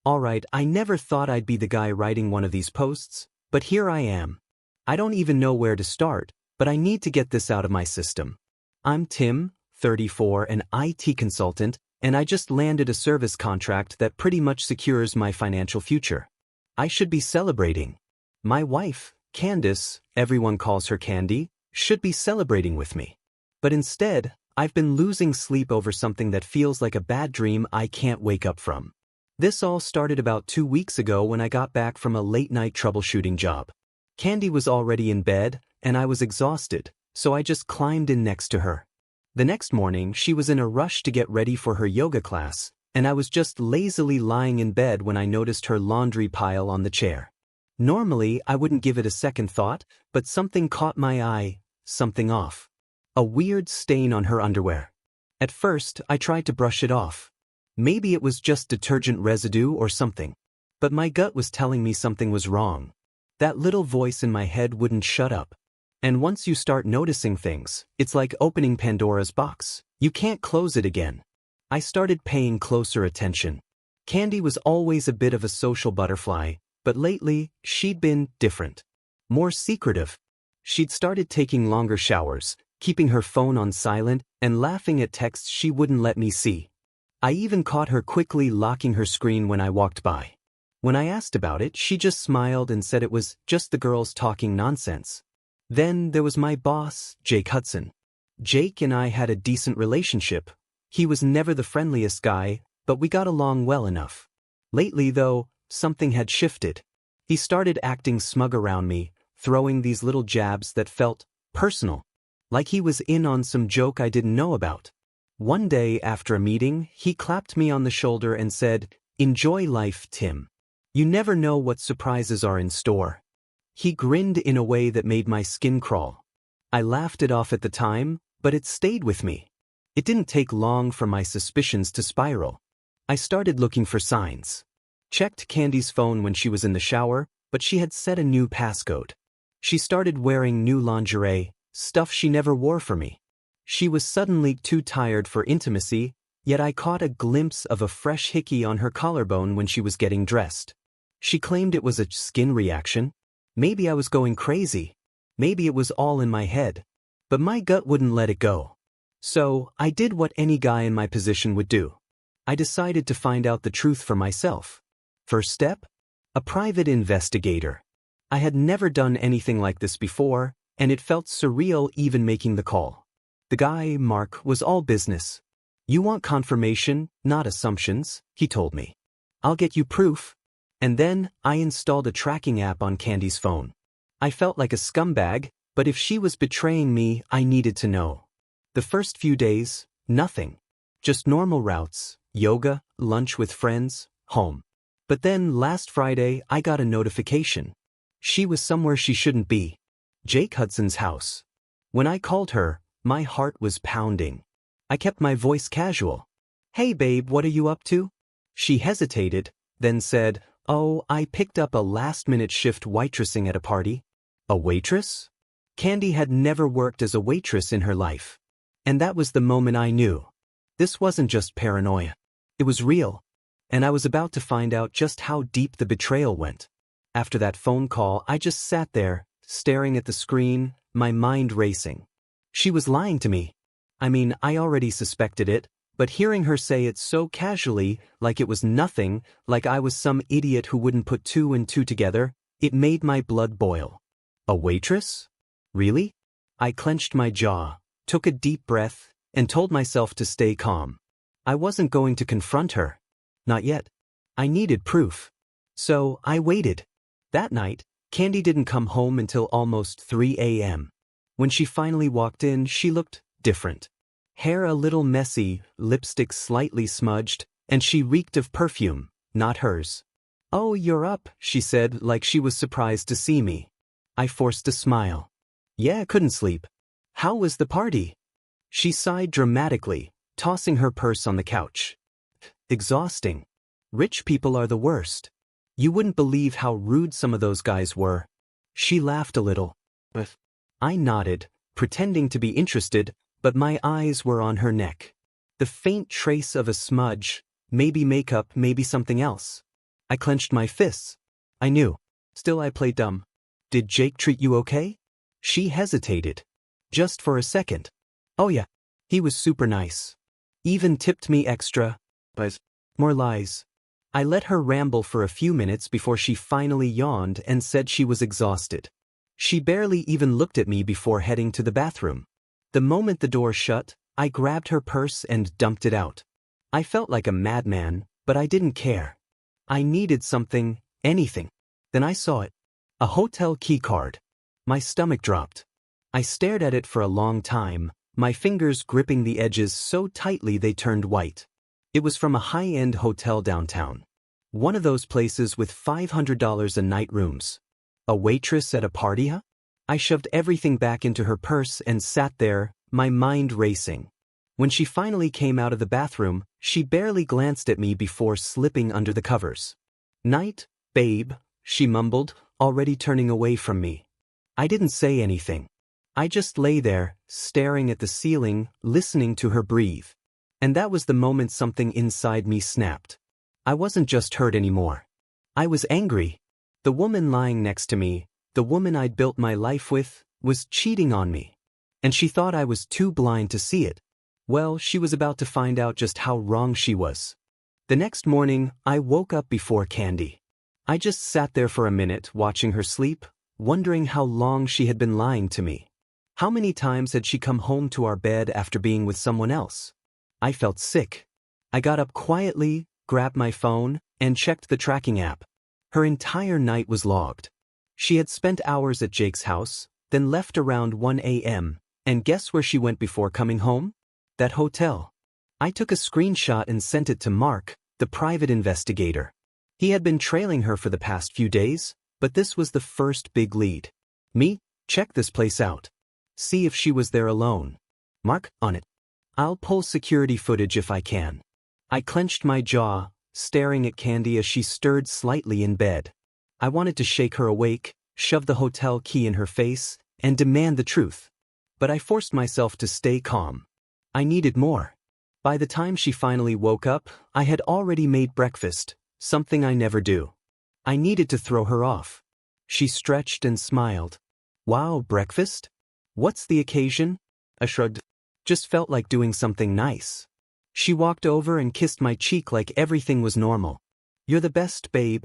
Alright, I never thought I'd be the guy writing one of these posts, but here I am. I don't even know where to start, but I need to get this out of my system. I'm Tim, 34, an IT consultant, and I just landed a service contract that pretty much secures my financial future. I should be celebrating. My wife, Candace, everyone calls her Candy, should be celebrating with me. But instead, I've been losing sleep over something that feels like a bad dream I can't wake up from. This all started about 2 weeks ago when I got back from a late-night troubleshooting job. Candy was already in bed, and I was exhausted, so I just climbed in next to her. The next morning, she was in a rush to get ready for her yoga class, and I was just lazily lying in bed when I noticed her laundry pile on the chair. Normally, I wouldn't give it a second thought, but something caught my eye, something off. A weird stain on her underwear. At first, I tried to brush it off. Maybe it was just detergent residue or something. But my gut was telling me something was wrong. That little voice in my head wouldn't shut up. And once you start noticing things, it's like opening Pandora's box. You can't close it again. I started paying closer attention. Candy was always a bit of a social butterfly, but lately, she'd been different. More secretive. She'd started taking longer showers, keeping her phone on silent, and laughing at texts she wouldn't let me see. I even caught her quickly locking her screen when I walked by. When I asked about it, she just smiled and said it was just the girls talking nonsense. Then there was my boss, Jake Hudson. Jake and I had a decent relationship. He was never the friendliest guy, but we got along well enough. Lately, though, something had shifted. He started acting smug around me, throwing these little jabs that felt personal, like he was in on some joke I didn't know about. One day after a meeting, he clapped me on the shoulder and said, "Enjoy life, Tim. You never know what surprises are in store." He grinned in a way that made my skin crawl. I laughed it off at the time, but it stayed with me. It didn't take long for my suspicions to spiral. I started looking for signs. Checked Candy's phone when she was in the shower, but she had set a new passcode. She started wearing new lingerie, stuff she never wore for me. She was suddenly too tired for intimacy, yet I caught a glimpse of a fresh hickey on her collarbone when she was getting dressed. She claimed it was a skin reaction. Maybe I was going crazy. Maybe it was all in my head. But my gut wouldn't let it go. So, I did what any guy in my position would do. I decided to find out the truth for myself. First step? A private investigator. I had never done anything like this before, and it felt surreal even making the call. The guy, Mark, was all business. "You want confirmation, not assumptions," he told me. "I'll get you proof." And then, I installed a tracking app on Candy's phone. I felt like a scumbag, but if she was betraying me, I needed to know. The first few days, nothing. Just normal routes, yoga, lunch with friends, home. But then, last Friday, I got a notification. She was somewhere she shouldn't be. Jake Hudson's house. When I called her, my heart was pounding. I kept my voice casual. "Hey babe, what are you up to?" She hesitated, then said, "Oh, I picked up a last-minute shift waitressing at a party." A waitress? Candy had never worked as a waitress in her life. And that was the moment I knew. This wasn't just paranoia. It was real. And I was about to find out just how deep the betrayal went. After that phone call, I just sat there, staring at the screen, my mind racing. She was lying to me. I mean, I already suspected it, but hearing her say it so casually, like it was nothing, like I was some idiot who wouldn't put two and two together, it made my blood boil. A waitress? Really? I clenched my jaw, took a deep breath, and told myself to stay calm. I wasn't going to confront her. Not yet. I needed proof. So, I waited. That night, Candy didn't come home until almost 3 a.m. When she finally walked in, she looked different. Hair a little messy, lipstick slightly smudged, and she reeked of perfume, not hers. "Oh, you're up," she said, like she was surprised to see me. I forced a smile. "Yeah, couldn't sleep." "How was the party?" She sighed dramatically, tossing her purse on the couch. "Exhausting. Rich people are the worst. You wouldn't believe how rude some of those guys were." She laughed a little. I nodded, pretending to be interested, but my eyes were on her neck. The faint trace of a smudge, maybe makeup, maybe something else. I clenched my fists. I knew. Still I played dumb. Did Jake treat you okay? She hesitated. Just for a second. Oh yeah. He was super nice. Even tipped me extra. But more lies. I let her ramble for a few minutes before she finally yawned and said she was exhausted. She barely even looked at me before heading to the bathroom. The moment the door shut, I grabbed her purse and dumped it out. I felt like a madman, but I didn't care. I needed something, anything. Then I saw it. A hotel key card. My stomach dropped. I stared at it for a long time, my fingers gripping the edges so tightly they turned white. It was from a high-end hotel downtown. One of those places with $500 a night rooms. A waitress at a party, huh? I shoved everything back into her purse and sat there, my mind racing. When she finally came out of the bathroom, she barely glanced at me before slipping under the covers. "Night, babe," she mumbled, already turning away from me. I didn't say anything. I just lay there, staring at the ceiling, listening to her breathe. And that was the moment something inside me snapped. I wasn't just hurt anymore. I was angry. The woman lying next to me, the woman I'd built my life with, was cheating on me. And she thought I was too blind to see it. Well, she was about to find out just how wrong she was. The next morning, I woke up before Candy. I just sat there for a minute watching her sleep, wondering how long she had been lying to me. How many times had she come home to our bed after being with someone else? I felt sick. I got up quietly, grabbed my phone, and checked the tracking app. Her entire night was logged. She had spent hours at Jake's house, then left around 1 a.m., and guess where she went before coming home? That hotel. I took a screenshot and sent it to Mark, the private investigator. He had been trailing her for the past few days, but this was the first big lead. Me? Check this place out. See if she was there alone. Mark, on it. I'll pull security footage if I can. I clenched my jaw, staring at Candy as she stirred slightly in bed. I wanted to shake her awake, shove the hotel key in her face, and demand the truth. But I forced myself to stay calm. I needed more. By the time she finally woke up, I had already made breakfast, something I never do. I needed to throw her off. She stretched and smiled. Wow, breakfast? What's the occasion? I shrugged. Just felt like doing something nice. She walked over and kissed my cheek like everything was normal. You're the best, babe.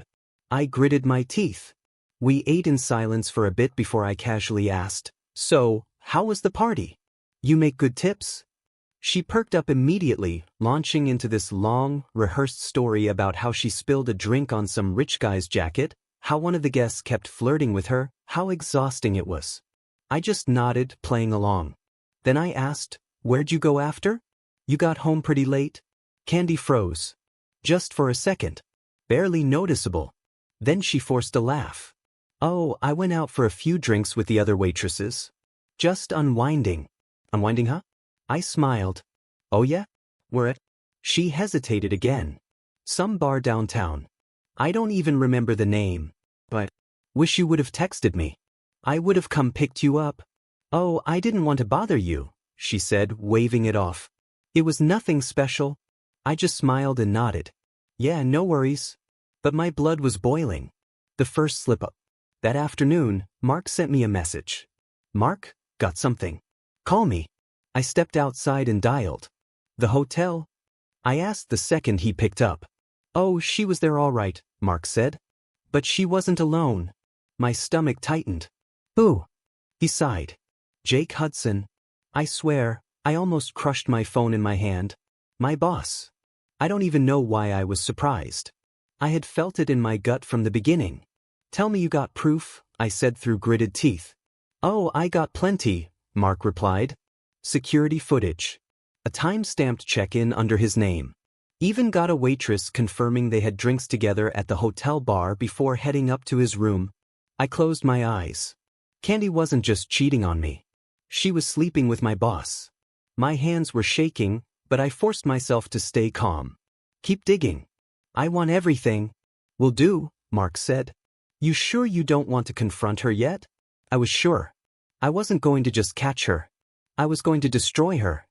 I gritted my teeth. We ate in silence for a bit before I casually asked, "So, how was the party? You make good tips?" She perked up immediately, launching into this long, rehearsed story about how she spilled a drink on some rich guy's jacket, how one of the guests kept flirting with her, how exhausting it was. I just nodded, playing along. Then I asked, "Where'd you go after? You got home pretty late?" Candy froze. Just for a second. Barely noticeable. Then she forced a laugh. "Oh, I went out for a few drinks with the other waitresses. Just unwinding." "Unwinding, huh?" I smiled. "Oh yeah? Where at?" She hesitated again. "Some bar downtown. I don't even remember the name. But wish you would have texted me. I would have come picked you up." "Oh, I didn't want to bother you," she said, waving it off. "It was nothing special." I just smiled and nodded. "Yeah, no worries." But my blood was boiling. The first slip-up. That afternoon, Mark sent me a message. "Mark, got something. Call me." I stepped outside and dialed. "The hotel?" I asked the second he picked up. "Oh, she was there all right," Mark said. "But she wasn't alone." My stomach tightened. "Who?" He sighed. "Jake Hudson." I swear, I almost crushed my phone in my hand. My boss. I don't even know why I was surprised. I had felt it in my gut from the beginning. "Tell me you got proof," I said through gritted teeth. "Oh, I got plenty," Mark replied. Security footage. A time-stamped check-in under his name. Even got a waitress confirming they had drinks together at the hotel bar before heading up to his room. I closed my eyes. Candy wasn't just cheating on me. She was sleeping with my boss. My hands were shaking, but I forced myself to stay calm. "Keep digging. I want everything." "Will do," Mark said. "You sure you don't want to confront her yet?" I was sure. I wasn't going to just catch her. I was going to destroy her.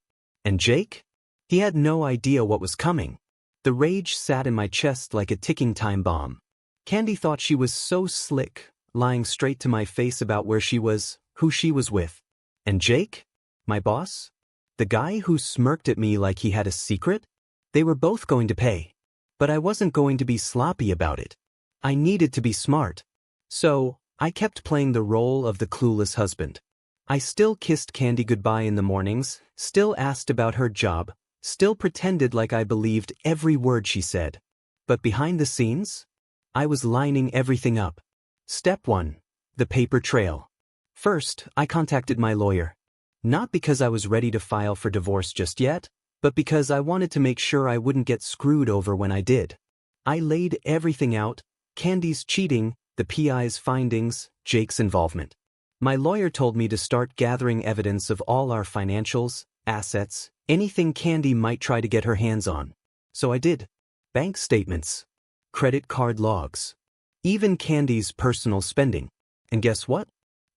And Jake? He had no idea what was coming. The rage sat in my chest like a ticking time bomb. Candy thought she was so slick, lying straight to my face about where she was, who she was with. And Jake? My boss? The guy who smirked at me like he had a secret? They were both going to pay. But I wasn't going to be sloppy about it. I needed to be smart. So, I kept playing the role of the clueless husband. I still kissed Candy goodbye in the mornings, still asked about her job, still pretended like I believed every word she said. But behind the scenes, I was lining everything up. Step 1. The paper trail. First, I contacted my lawyer. Not because I was ready to file for divorce just yet, but because I wanted to make sure I wouldn't get screwed over when I did. I laid everything out: Candy's cheating, the PI's findings, Jake's involvement. My lawyer told me to start gathering evidence of all our financials, assets, anything Candy might try to get her hands on. So I did. Bank statements, credit card logs, even Candy's personal spending. And guess what?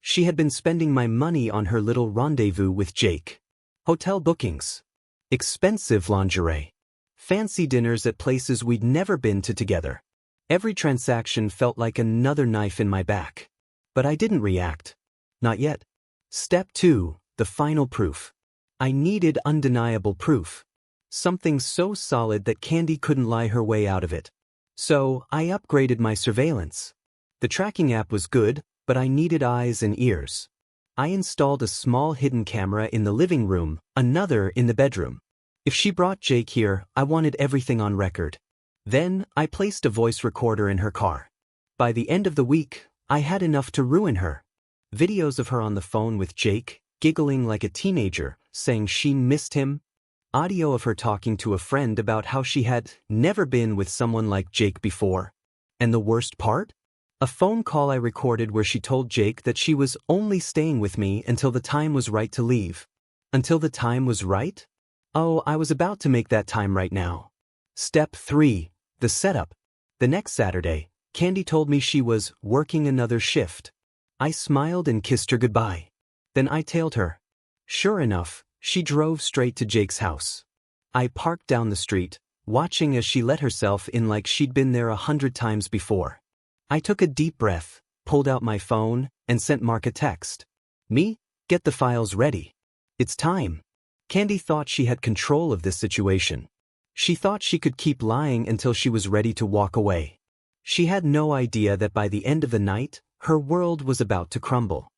She had been spending my money on her little rendezvous with Jake. Hotel bookings, expensive lingerie, fancy dinners at places we'd never been to together. Every transaction felt like another knife in my back. But I didn't react. Not yet. Step 2, the final proof. I needed undeniable proof. Something so solid that Candy couldn't lie her way out of it. So, I upgraded my surveillance. The tracking app was good, but I needed eyes and ears. I installed a small hidden camera in the living room, another in the bedroom. If she brought Jake here, I wanted everything on record. Then, I placed a voice recorder in her car. By the end of the week, I had enough to ruin her. Videos of her on the phone with Jake, giggling like a teenager, saying she missed him. Audio of her talking to a friend about how she had never been with someone like Jake before. And the worst part? A phone call I recorded where she told Jake that she was only staying with me until the time was right to leave. Until the time was right? Oh, I was about to make that time right now. Step 3. The setup. The next Saturday, Candy told me she was working another shift. I smiled and kissed her goodbye. Then I tailed her. Sure enough, she drove straight to Jake's house. I parked down the street, watching as she let herself in like she'd been there 100 times before. I took a deep breath, pulled out my phone, and sent Mark a text. Me? Get the files ready. It's time. Candy thought she had control of this situation. She thought she could keep lying until she was ready to walk away. She had no idea that by the end of the night, her world was about to crumble.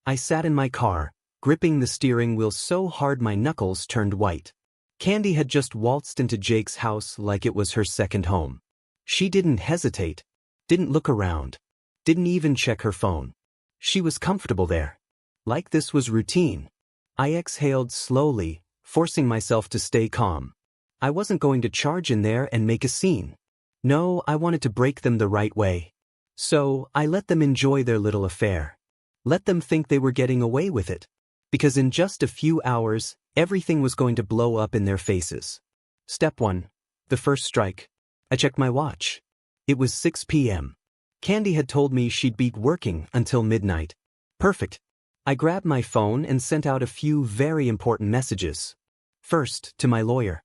I sat in my car, gripping the steering wheel so hard my knuckles turned white. Candy had just waltzed into Jake's house like it was her second home. She didn't hesitate, didn't look around, didn't even check her phone. She was comfortable there. Like this was routine. I exhaled slowly, forcing myself to stay calm. I wasn't going to charge in there and make a scene. No, I wanted to break them the right way. So, I let them enjoy their little affair. Let them think they were getting away with it. Because in just a few hours, everything was going to blow up in their faces. Step 1. The first strike. I checked my watch. It was 6 p.m. Candy had told me she'd be working until midnight. Perfect. I grabbed my phone and sent out a few very important messages. First, to my lawyer.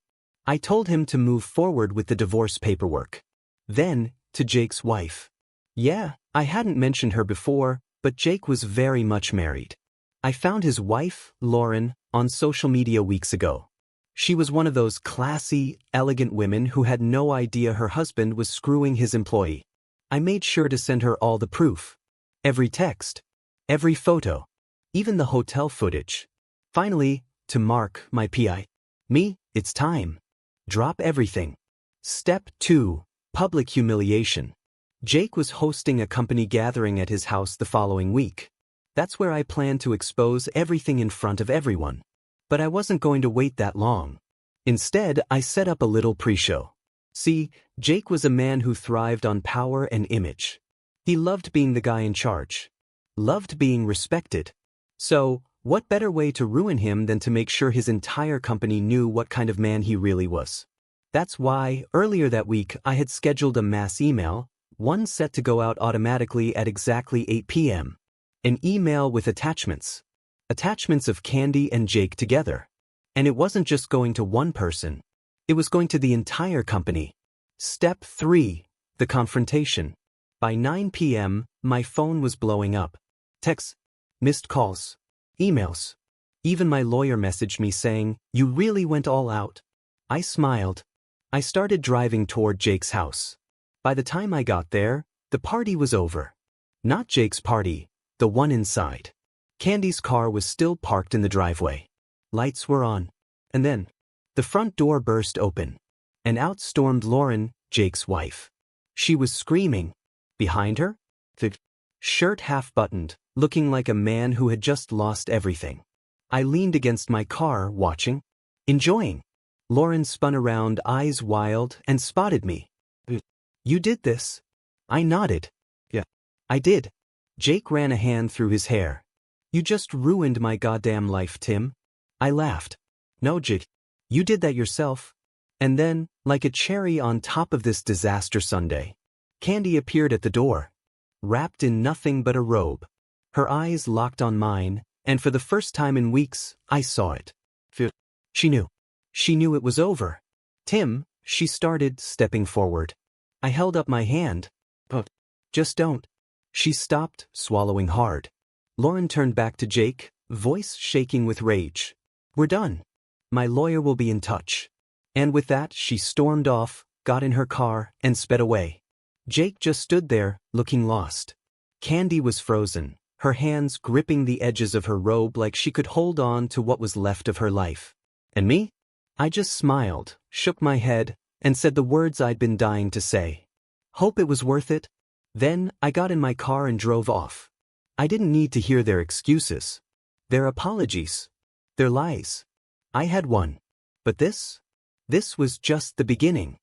I told him to move forward with the divorce paperwork. Then, to Jake's wife. Yeah, I hadn't mentioned her before, but Jake was very much married. I found his wife, Lauren, on social media weeks ago. She was one of those classy, elegant women who had no idea her husband was screwing his employee. I made sure to send her all the proof. Every text. Every photo. Even the hotel footage. Finally, to Mark, my PI. Me, it's time. Drop everything. Step 2. Public humiliation. Jake was hosting a company gathering at his house the following week. That's where I planned to expose everything in front of everyone. But I wasn't going to wait that long. Instead, I set up a little pre-show. See, Jake was a man who thrived on power and image. He loved being the guy in charge. Loved being respected. So, what better way to ruin him than to make sure his entire company knew what kind of man he really was? That's why, earlier that week, I had scheduled a mass email, one set to go out automatically at exactly 8 p.m. An email with attachments. Attachments of Candy and Jake together. And it wasn't just going to one person. It was going to the entire company. Step 3. The confrontation. By 9 p.m., my phone was blowing up. Texts, missed calls, emails. Even my lawyer messaged me saying, "You really went all out." I smiled. I started driving toward Jake's house. By the time I got there, the party was over. Not Jake's party, the one inside. Candy's car was still parked in the driveway. Lights were on. And then, the front door burst open. And out stormed Lauren, Jake's wife. She was screaming. Behind her, the shirt half-buttoned, looking like a man who had just lost everything. I leaned against my car, watching, enjoying. Lauren spun around, eyes wild, and spotted me. "You did this?" I nodded. "Yeah, I did." Jake ran a hand through his hair. "You just ruined my goddamn life, Tim." I laughed. "No, Jake, you did that yourself." And then, like a cherry on top of this disaster sundae, Candy appeared at the door, wrapped in nothing but a robe. Her eyes locked on mine, and for the first time in weeks, I saw it. She knew. She knew it was over. "Tim," she started, stepping forward. I held up my hand. "But just don't." She stopped, swallowing hard. Lauren turned back to Jake, voice shaking with rage. "We're done. My lawyer will be in touch." And with that, she stormed off, got in her car, and sped away. Jake just stood there, looking lost. Candy was frozen, her hands gripping the edges of her robe like she could hold on to what was left of her life. And me? I just smiled, shook my head, and said the words I'd been dying to say. "Hope it was worth it." Then, I got in my car and drove off. I didn't need to hear their excuses. Their apologies. Their lies. I had one. But this was just the beginning.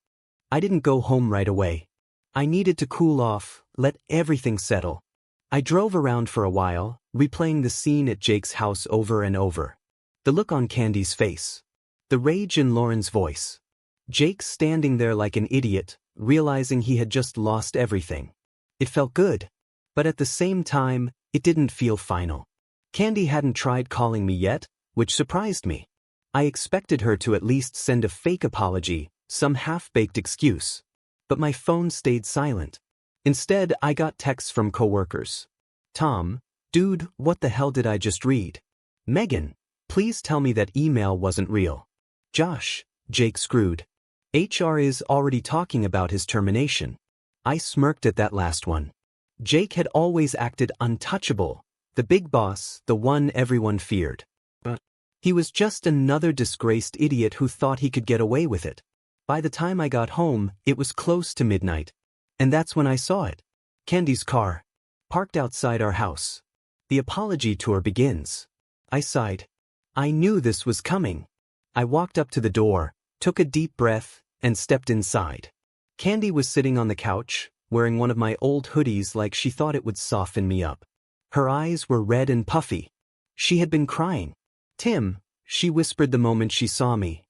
I didn't go home right away. I needed to cool off, let everything settle. I drove around for a while, replaying the scene at Jake's house over and over. The look on Candy's face. The rage in Lauren's voice. Jake standing there like an idiot, realizing he had just lost everything. It felt good. But at the same time, it didn't feel final. Candy hadn't tried calling me yet, which surprised me. I expected her to at least send a fake apology, some half-baked excuse. But my phone stayed silent. Instead, I got texts from coworkers. "Tom, dude, what the hell did I just read?" "Megan, please tell me that email wasn't real." "Josh, Jake screwed. HR is already talking about his termination." I smirked at that last one. Jake had always acted untouchable, the big boss, the one everyone feared. But he was just another disgraced idiot who thought he could get away with it. By the time I got home, it was close to midnight. And that's when I saw it. Candy's car, parked outside our house. The apology tour begins. I sighed. I knew this was coming. I walked up to the door, took a deep breath, and stepped inside. Candy was sitting on the couch, wearing one of my old hoodies like she thought it would soften me up. Her eyes were red and puffy. She had been crying. "Tim," she whispered the moment she saw me.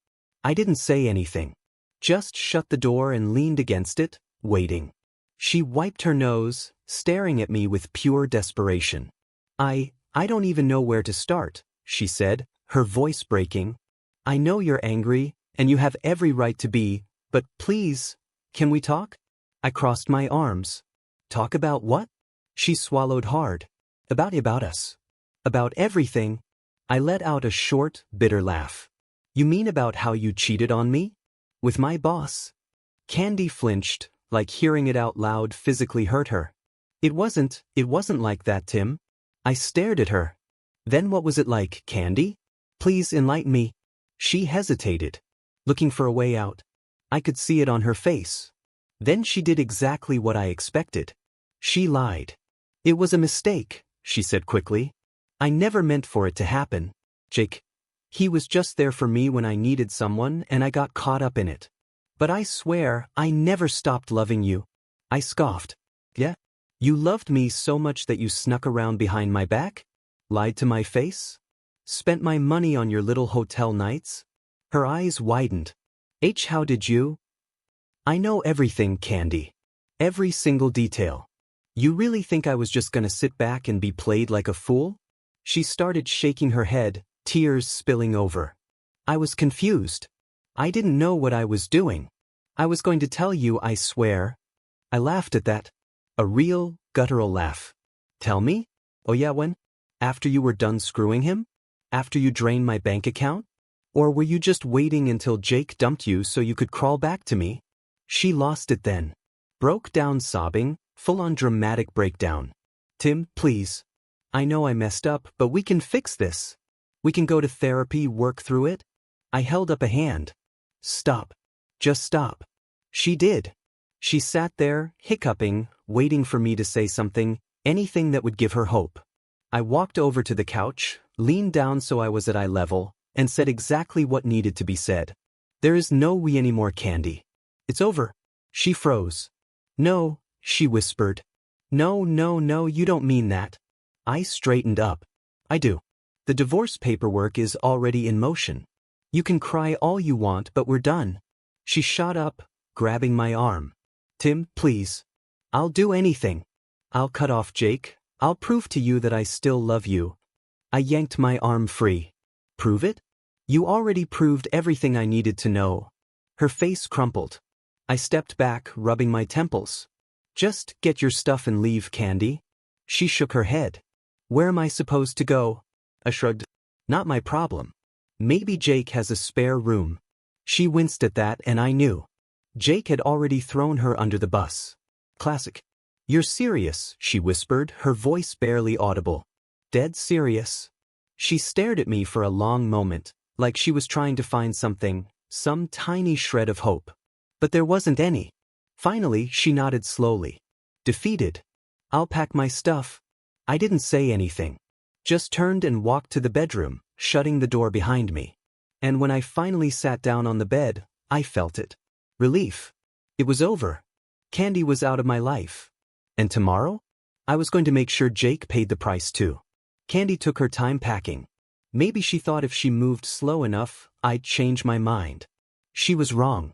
I didn't say anything. Just shut the door and leaned against it, waiting. She wiped her nose, staring at me with pure desperation. I don't even know where to start," she said, her voice breaking. "I know you're angry, and you have every right to be, but please, can we talk?" I crossed my arms. "Talk about what?" She swallowed hard. About us. About everything." I let out a short, bitter laugh. "You mean about how you cheated on me? With my boss?" Candy flinched, like hearing it out loud physically hurt her. It wasn't like that, Tim." I stared at her. "Then what was it like, Candy? Please enlighten me." She hesitated, looking for a way out. I could see it on her face. Then she did exactly what I expected. She lied. "It was a mistake," she said quickly. "I never meant for it to happen. Jake, he was just there for me when I needed someone and I got caught up in it. But I swear, I never stopped loving you." I scoffed. "Yeah? You loved me so much that you snuck around behind my back? Lied to my face? Spent my money on your little hotel nights?" Her eyes widened. How did you?" "I know everything, Candy. Every single detail. You really think I was just gonna sit back and be played like a fool?" She started shaking her head, tears spilling over. I was confused. I didn't know what I was doing. I was going to tell you, I swear. I laughed at that. A real, guttural laugh. Tell me? Oh yeah, when? After you were done screwing him? After you drained my bank account? Or were you just waiting until Jake dumped you so you could crawl back to me? She lost it then. Broke down sobbing, full-on dramatic breakdown. Tim, please. I know I messed up, but we can fix this. We can go to therapy, work through it. I held up a hand. Stop. Just stop. She did. She sat there, hiccuping, waiting for me to say something, anything that would give her hope. I walked over to the couch, leaned down so I was at eye level, and said exactly what needed to be said. There is no we anymore, Candy. It's over. She froze. No, she whispered. No, no, no, you don't mean that. I straightened up. I do. The divorce paperwork is already in motion. You can cry all you want, but we're done. She shot up, grabbing my arm. Tim, please. I'll do anything. I'll cut off Jake. I'll prove to you that I still love you. I yanked my arm free. Prove it? You already proved everything I needed to know. Her face crumpled. I stepped back, rubbing my temples. Just get your stuff and leave, Candy. She shook her head. Where am I supposed to go? I shrugged. Not my problem. Maybe Jake has a spare room. She winced at that, and I knew. Jake had already thrown her under the bus. Classic. You're serious, she whispered, her voice barely audible. Dead serious. She stared at me for a long moment, like she was trying to find something, some tiny shred of hope. But there wasn't any. Finally, she nodded slowly. Defeated. I'll pack my stuff. I didn't say anything. Just turned and walked to the bedroom, shutting the door behind me. And when I finally sat down on the bed, I felt it. Relief. It was over. Candy was out of my life. And tomorrow? I was going to make sure Jake paid the price too. Candy took her time packing. Maybe she thought if she moved slow enough, I'd change my mind. She was wrong.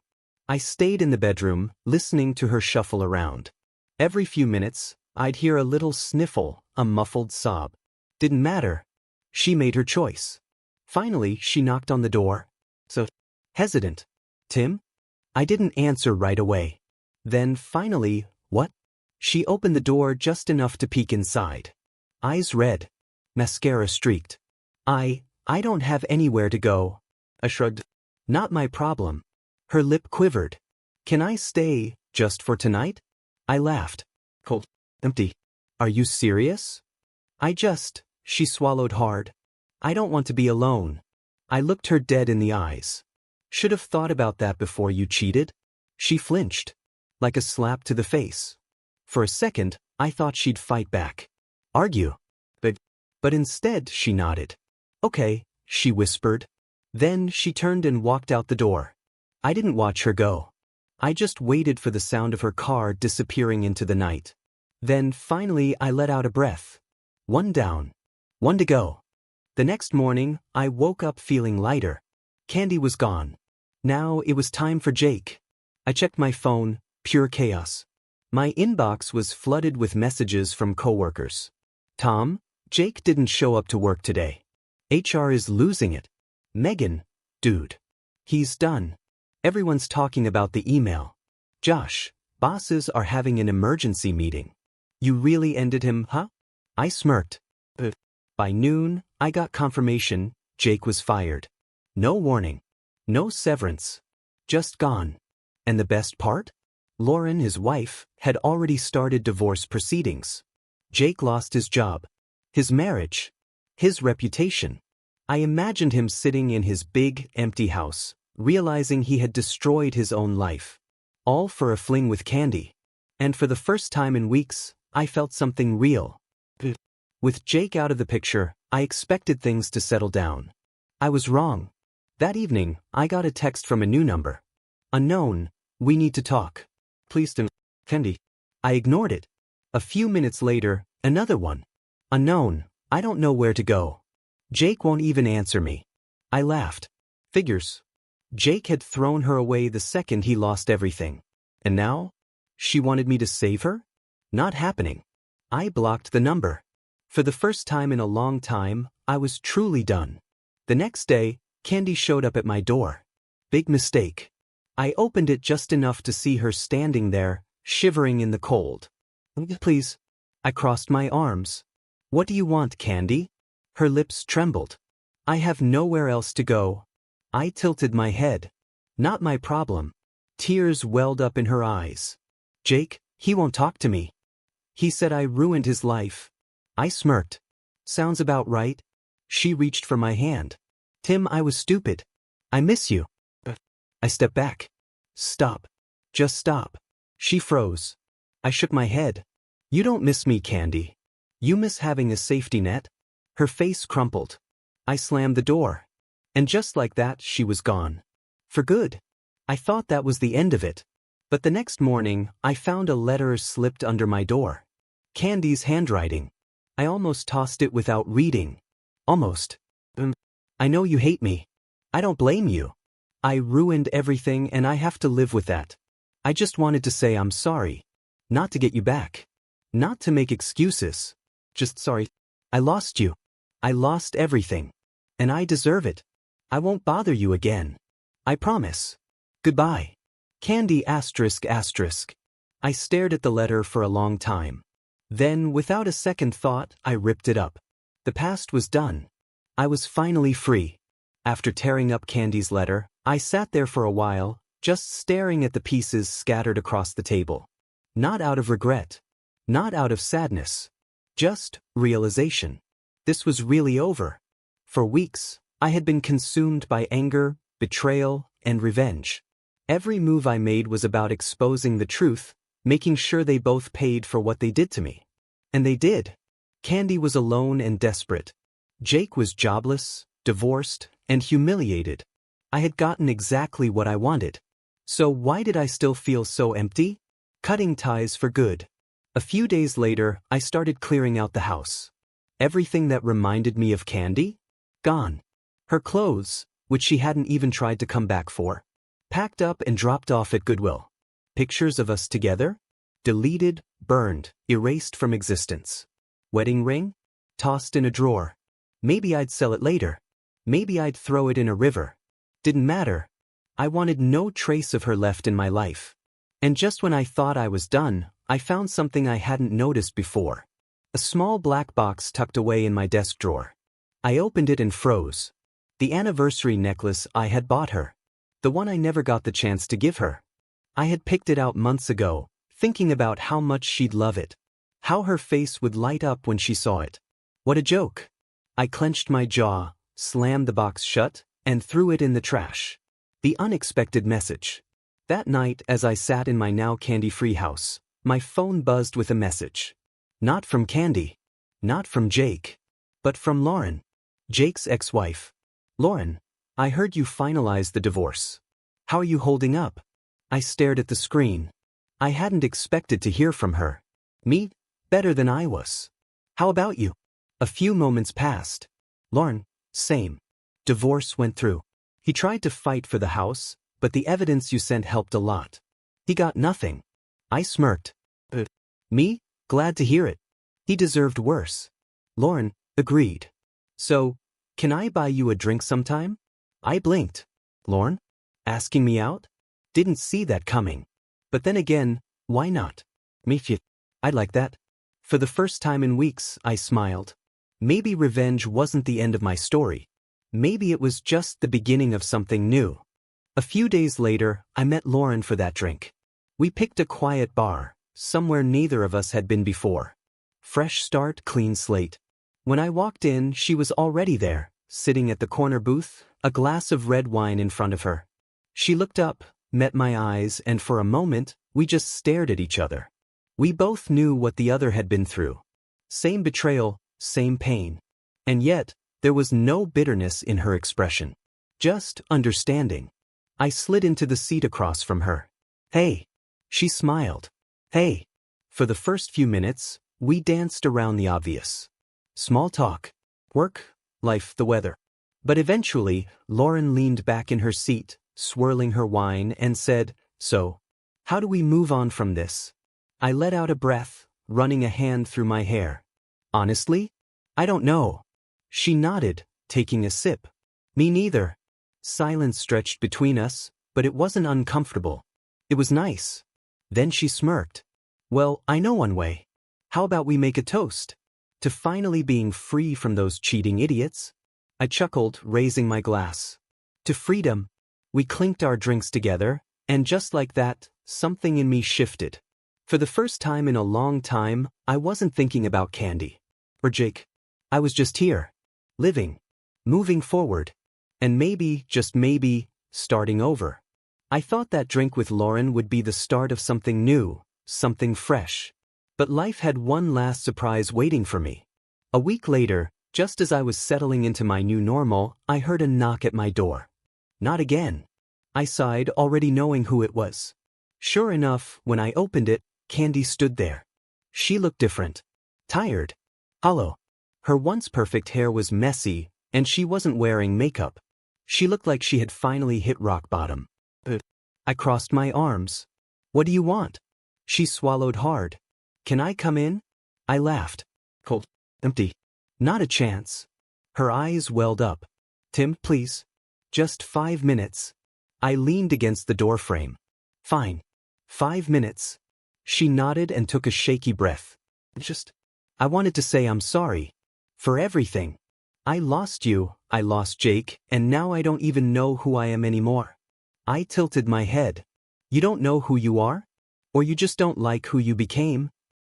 I stayed in the bedroom, listening to her shuffle around. Every few minutes, I'd hear a little sniffle, a muffled sob. Didn't matter. She made her choice. Finally, she knocked on the door. So, hesitant. Tim? I didn't answer right away. Then, finally, what? She opened the door just enough to peek inside. Eyes red. Mascara streaked. I don't have anywhere to go. I shrugged. Not my problem. Her lip quivered. Can I stay, just for tonight? I laughed. Cold. Empty. Are you serious? She swallowed hard. I don't want to be alone. I looked her dead in the eyes. Should have thought about that before you cheated. She flinched. Like a slap to the face. For a second, I thought she'd fight back. Argue. But instead, she nodded. Okay, she whispered. Then she turned and walked out the door. I didn't watch her go. I just waited for the sound of her car disappearing into the night. Then, finally, I let out a breath. One down. One to go. The next morning, I woke up feeling lighter. Candy was gone. Now it was time for Jake. I checked my phone, pure chaos. My inbox was flooded with messages from coworkers. Tom, Jake didn't show up to work today. HR is losing it. Megan, dude. He's done. Everyone's talking about the email. Josh, bosses are having an emergency meeting. You really ended him, huh? I smirked. By noon, I got confirmation Jake was fired. No warning. No severance. Just gone. And the best part? Lauren, his wife, had already started divorce proceedings. Jake lost his job. His marriage. His reputation. I imagined him sitting in his big, empty house, realizing he had destroyed his own life. All for a fling with Candy. And for the first time in weeks, I felt something real. With Jake out of the picture, I expected things to settle down. I was wrong. That evening, I got a text from a new number. Unknown, we need to talk. Please don't. Candy. I ignored it. A few minutes later, another one. Unknown, I don't know where to go. Jake won't even answer me. I laughed. Figures. Jake had thrown her away the second he lost everything. And now? She wanted me to save her? Not happening. I blocked the number. For the first time in a long time, I was truly done. The next day, Candy showed up at my door. Big mistake. I opened it just enough to see her standing there, shivering in the cold. Please. I crossed my arms. What do you want, Candy? Her lips trembled. I have nowhere else to go. I tilted my head. Not my problem. Tears welled up in her eyes. Jake, he won't talk to me. He said I ruined his life. I smirked. Sounds about right. She reached for my hand. Tim, I was stupid. I miss you. I stepped back. Stop. Just stop. She froze. I shook my head. You don't miss me, Candy. You miss having a safety net? Her face crumpled. I slammed the door. And just like that, she was gone. For good. I thought that was the end of it. But the next morning, I found a letter slipped under my door. Candy's handwriting. I almost tossed it without reading. Almost. I know you hate me. I don't blame you. I ruined everything and I have to live with that. I just wanted to say I'm sorry. Not to get you back. Not to make excuses. Just sorry. I lost you. I lost everything. And I deserve it. I won't bother you again. I promise. Goodbye. Candy ***. I stared at the letter for a long time. Then, without a second thought, I ripped it up. The past was done. I was finally free. After tearing up Candy's letter, I sat there for a while, just staring at the pieces scattered across the table. Not out of regret. Not out of sadness. Just realization. This was really over. For weeks, I had been consumed by anger, betrayal, and revenge. Every move I made was about exposing the truth, making sure they both paid for what they did to me. And they did. Candy was alone and desperate. Jake was jobless, divorced, and humiliated. I had gotten exactly what I wanted. So why did I still feel so empty? Cutting ties for good. A few days later, I started clearing out the house. Everything that reminded me of Candy? Gone. Her clothes, which she hadn't even tried to come back for. Packed up and dropped off at Goodwill. Pictures of us together? Deleted, burned, erased from existence. Wedding ring? Tossed in a drawer. Maybe I'd sell it later. Maybe I'd throw it in a river. Didn't matter. I wanted no trace of her left in my life. And just when I thought I was done, I found something I hadn't noticed before. A small black box tucked away in my desk drawer. I opened it and froze. The anniversary necklace I had bought her. The one I never got the chance to give her. I had picked it out months ago, thinking about how much she'd love it. How her face would light up when she saw it. What a joke. I clenched my jaw, slammed the box shut, and threw it in the trash. The unexpected message. That night, as I sat in my now candy-free house, my phone buzzed with a message. Not from Candy. Not from Jake. But from Lauren. Jake's ex-wife. Lauren, I heard you finalized the divorce. How are you holding up? I stared at the screen. I hadn't expected to hear from her. Me? Better than I was. How about you? A few moments passed. Lauren, same. Divorce went through. He tried to fight for the house, but the evidence you sent helped a lot. He got nothing. I smirked. Me? Glad to hear it. He deserved worse. Lauren, agreed. So, can I buy you a drink sometime? I blinked. Lauren? Asking me out? Didn't see that coming. But then again, why not? Me? I'd like that. For the first time in weeks, I smiled. Maybe revenge wasn't the end of my story. Maybe it was just the beginning of something new. A few days later, I met Lauren for that drink. We picked a quiet bar, somewhere neither of us had been before. Fresh start, clean slate. When I walked in, she was already there, sitting at the corner booth, a glass of red wine in front of her. She looked up, met my eyes, and for a moment, we just stared at each other. We both knew what the other had been through. Same betrayal, same pain. And yet, there was no bitterness in her expression. Just understanding. I slid into the seat across from her. Hey. She smiled. Hey. For the first few minutes, we danced around the obvious. Small talk. Work, life, the weather. But eventually, Lauren leaned back in her seat, swirling her wine, and said, So, how do we move on from this? I let out a breath, running a hand through my hair. Honestly? I don't know. She nodded, taking a sip. Me neither. Silence stretched between us, but it wasn't uncomfortable. It was nice. Then she smirked. Well, I know one way. How about we make a toast? To finally being free from those cheating idiots? I chuckled, raising my glass. To freedom. We clinked our drinks together, and just like that, something in me shifted. For the first time in a long time, I wasn't thinking about Candy. Or Jake. I was just here. Living. Moving forward. And maybe, just maybe, starting over. I thought that drink with Lauren would be the start of something new, something fresh. But life had one last surprise waiting for me. A week later, just as I was settling into my new normal, I heard a knock at my door. Not again. I sighed, already knowing who it was. Sure enough, when I opened it, Candy stood there. She looked different. Tired. Hollow. Her once perfect hair was messy, and she wasn't wearing makeup. She looked like she had finally hit rock bottom. I crossed my arms. What do you want? She swallowed hard. Can I come in? I laughed. Cold. Empty. Not a chance. Her eyes welled up. Tim, please. Just 5 minutes. I leaned against the doorframe. Fine. 5 minutes. She nodded and took a shaky breath. I wanted to say I'm sorry. For everything. I lost you, I lost Jake, and now I don't even know who I am anymore. I tilted my head. You don't know who you are? Or you just don't like who you became?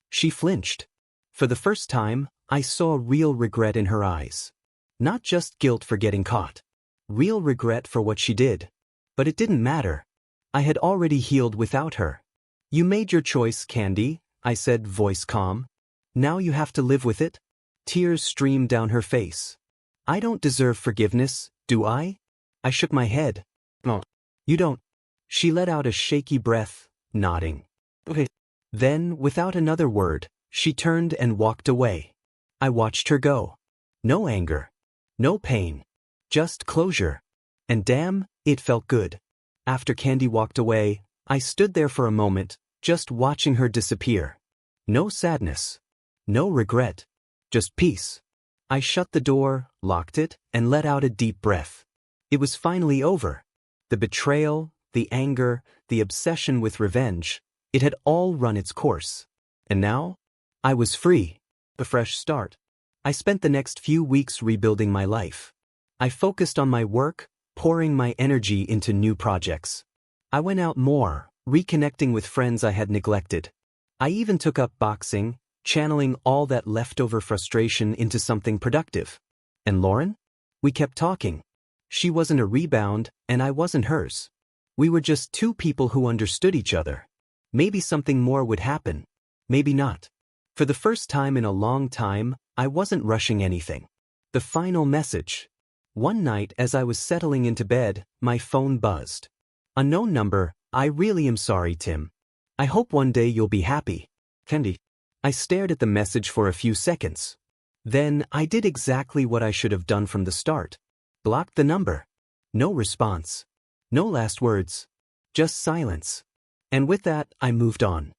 She flinched. For the first time, I saw real regret in her eyes. Not just guilt for getting caught. Real regret for what she did. But it didn't matter. I had already healed without her. You made your choice, Candy, I said, voice calm. Now you have to live with it. Tears streamed down her face. I don't deserve forgiveness, do I? I shook my head. No. You don't. She let out a shaky breath, nodding. Okay. Then, without another word, she turned and walked away. I watched her go. No anger. No pain. Just closure. And damn, it felt good. After Candy walked away, I stood there for a moment, just watching her disappear. No sadness. No regret. Just peace. I shut the door, locked it, and let out a deep breath. It was finally over. The betrayal, the anger, the obsession with revenge, it had all run its course. And now, I was free. A fresh start. I spent the next few weeks rebuilding my life. I focused on my work, pouring my energy into new projects. I went out more, reconnecting with friends I had neglected. I even took up boxing, channeling all that leftover frustration into something productive. And Lauren? We kept talking. She wasn't a rebound, and I wasn't hers. We were just two people who understood each other. Maybe something more would happen. Maybe not. For the first time in a long time, I wasn't rushing anything. The final message. One night as I was settling into bed, my phone buzzed. Unknown number, I really am sorry, Tim. I hope one day you'll be happy. Candy. I stared at the message for a few seconds. Then I did exactly what I should have done from the start. Blocked the number. No response. No last words. Just silence. And with that, I moved on.